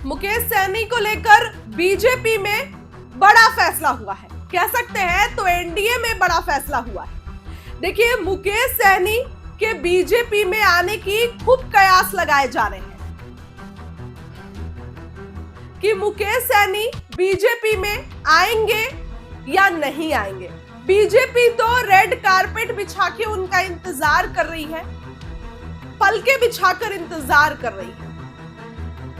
मुकेश सहनी को लेकर बीजेपी में बड़ा फैसला हुआ है, कह सकते हैं तो एनडीए में बड़ा फैसला हुआ है। देखिए, मुकेश सहनी के बीजेपी में आने की खूब कयास लगाए जा रहे हैं कि मुकेश सहनी बीजेपी में आएंगे या नहीं आएंगे। बीजेपी तो रेड कारपेट बिछा के उनका इंतजार कर रही है, पलके बिछाकर इंतजार कर रही है।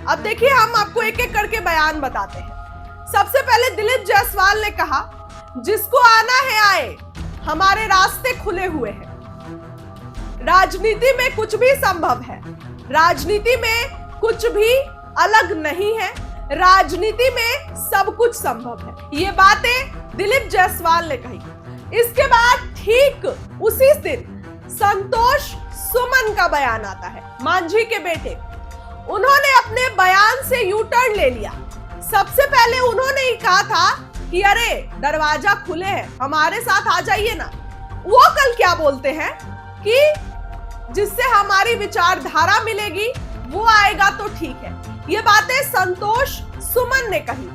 अब देखिए, हम आपको एक एक करके बयान बताते हैं। सबसे पहले दिलीप जायसवाल ने कहा, जिसको आना है आए, हमारे रास्ते खुले हुए हैं। राजनीति में कुछ भी संभव है, राजनीति में कुछ भी अलग नहीं है, राजनीति में सब कुछ संभव है। ये बातें दिलीप जायसवाल ने कही। इसके बाद ठीक उसी दिन संतोष सुमन का बयान आता है, मांझी के बेटे। उन्होंने अपने बयान से यू टर्न ले लिया। सबसे पहले उन्होंने ही कहा था कि अरे दरवाजा खुले है, हमारे साथ आ जाइए ना। वो कल क्या बोलते हैं कि जिससे हमारी विचारधारा मिलेगी वो आएगा तो ठीक है। ये बातें संतोष सुमन ने कही,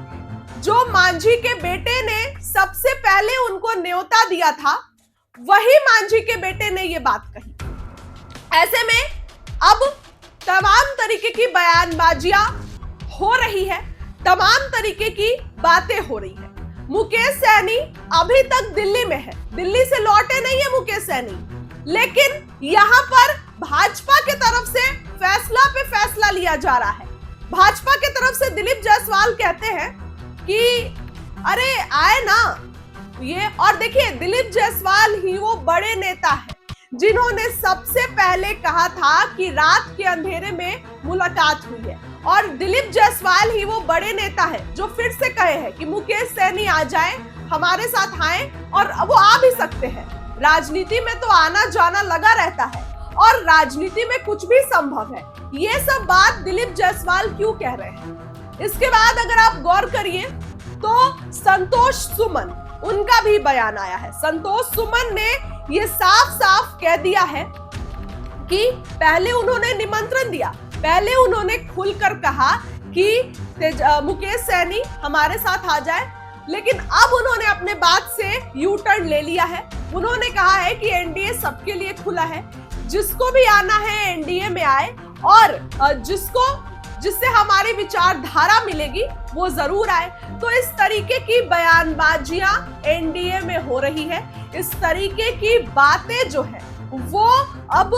जो मांझी के बेटे ने सबसे पहले उनको न्योता दिया था, वही मांझी के बेटे ने ये बात कही। ऐसे में अब तमाम तरीके की बयानबाजियां हो रही है, तमाम तरीके की बातें हो रही है। मुकेश सहनी अभी तक दिल्ली में है, दिल्ली से लौटे नहीं है मुकेश सहनी, लेकिन यहां पर भाजपा की तरफ से फैसला पे फैसला लिया जा रहा है। भाजपा की तरफ से दिलीप जायसवाल कहते हैं कि अरे आए ना ये। और देखिए, दिलीप जायसवाल ही वो बड़े नेता है जिन्होंने सबसे पहले कहा था कि रात के अंधेरे में मुलाकात हुई है, और दिलीप जायसवाल ही वो बड़े नेता है जो फिर से कहे हैं कि मुकेश सहनी आ जाए, हमारे साथ आए, और वो आ भी सकते हैं। राजनीति में तो आना जाना लगा रहता है और राजनीति में कुछ भी संभव है। ये सब बात दिलीप जायसवाल क्यों कह रहे हैं? इसके बाद अगर आप गौर करिए तो संतोष सुमन, उनका भी बयान आया है। संतोष सुमन ने ये साफ साफ कह दिया है कि पहले उन्होंने निमंत्रण दिया, पहले उन्होंने खुलकर कहा कि मुकेश सहनी हमारे साथ आ जाए, लेकिन अब उन्होंने अपने बात से यू टर्न ले लिया है। उन्होंने कहा है कि एनडीए सबके लिए खुला है, जिसको भी आना है एनडीए में आए, और जिससे हमारी विचारधारा मिलेगी वो जरूर आए। तो इस तरीके की बयानबाजियां एनडीए में हो रही है, इस तरीके की बातें जो है वो अब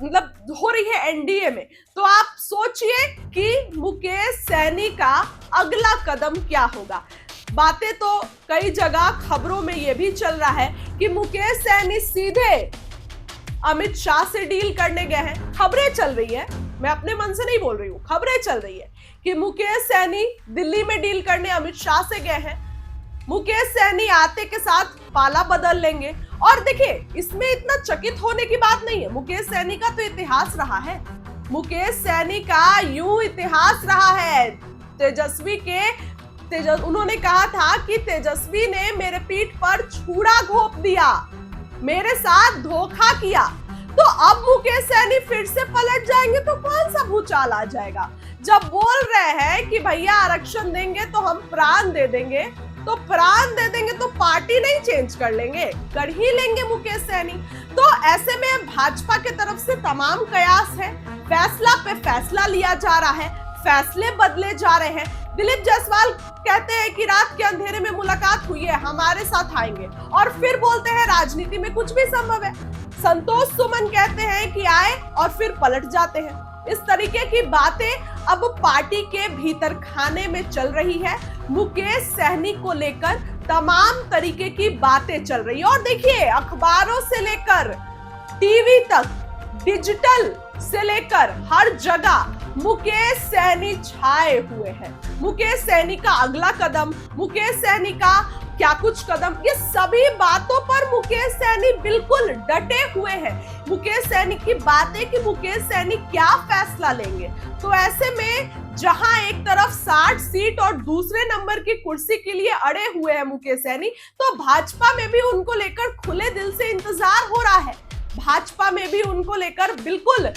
मतलब हो रही है एनडीए में। तो आप सोचिए कि मुकेश सहनी का अगला कदम क्या होगा। बातें तो कई जगह खबरों में ये भी चल रहा है कि मुकेश सहनी सीधे अमित शाह से डील करने गए हैं। खबरें चल रही है, मैं अपने मन से नहीं बोल रही हूँ, खबरें चल रही है कि मुकेश सहनी दिल्ली में डील करने अमित शाह से गए हैं। मुकेश सहनी आते के साथ पाला बदल लेंगे। और देखिए, इसमें इतना चकित होने की बात नहीं है। मुकेश सहनी का तो इतिहास रहा है, मुकेश सहनी का यूं इतिहास रहा है। उन्होंने कहा था कि तेजस्वी ने मेरे पीठ पर छुरा घोंप दिया, मेरे साथ धोखा किया। तो अब मुकेश सहनी फिर से पलट जाएंगे तो कौन सा भूचाल आ जाएगा? जब बोल रहे हैं कि भैया आरक्षण देंगे तो हम प्राण दे देंगे, तो प्राण दे देंगे तो पार्टी नहीं चेंज कर लेंगे, कर ही लेंगे मुकेश सहनी। तो ऐसे में भाजपा की तरफ से तमाम कयास है, फैसला पे फैसला लिया जा रहा है, फैसले बदले जा रहे हैं। दिलीप जायसवाल कहते हैं कि रात के अंधेरे में मुलाकात हुई है, हमारे साथ आएंगे, और फिर बोलते हैं राजनीति में कुछ भी संभव है। संतोष सुमन कहते हैं कि आए और फिर पलट जाते हैं। इस तरीके की बातें अब पार्टी के भीतर खाने में चल रही है। मुकेश सहनी को लेकर तमाम तरीके की बातें चल रही है। और देखिए, अखबारों से लेकर टीवी तक, डिजिटल से लेकर हर जगह मुकेश सहनी छाए हुए हैं। मुकेश सहनी का अगला कदम, मुकेश सहनी का क्या कुछ कदम, ये सभी बातों पर मुकेश सहनी बिल्कुल डटे हुए हैं। मुकेश सहनी की बातें कि मुकेश सहनी क्या फैसला लेंगे। तो ऐसे में जहां एक तरफ 60 सीट और दूसरे नंबर की कुर्सी के लिए अड़े हुए हैं मुकेश सहनी, तो भाजपा में भी उनको लेकर खुले दिल से इंतजार हो रहा है। भाजपा में भी उनको लेकर बिल्कुल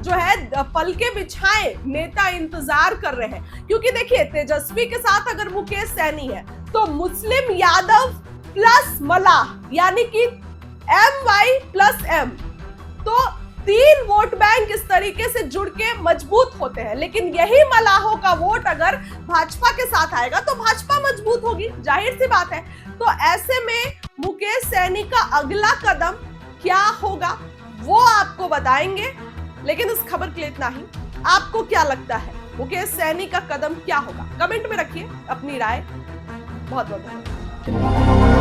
जो है पलके बिछाए नेता इंतजार कर रहे हैं। क्योंकि देखिए, तेजस्वी के साथ अगर मुकेश सैनी है तो मुस्लिम यादव प्लस मलाह यानी कि MY+M, तो 3 वोट बैंक इस तरीके से जुड़ के मजबूत होते हैं। लेकिन यही मलाहों का वोट अगर भाजपा के साथ आएगा तो भाजपा मजबूत होगी, जाहिर सी बात है। तो ऐसे में मुकेश सैनी का अगला कदम क्या होगा वो आपको बताएंगे। लेकिन इस खबर के लिए इतना ही। आपको क्या लगता है मुकेश सैनी का कदम क्या होगा? कमेंट में रखिए अपनी राय। बहुत बहुत धन्यवाद।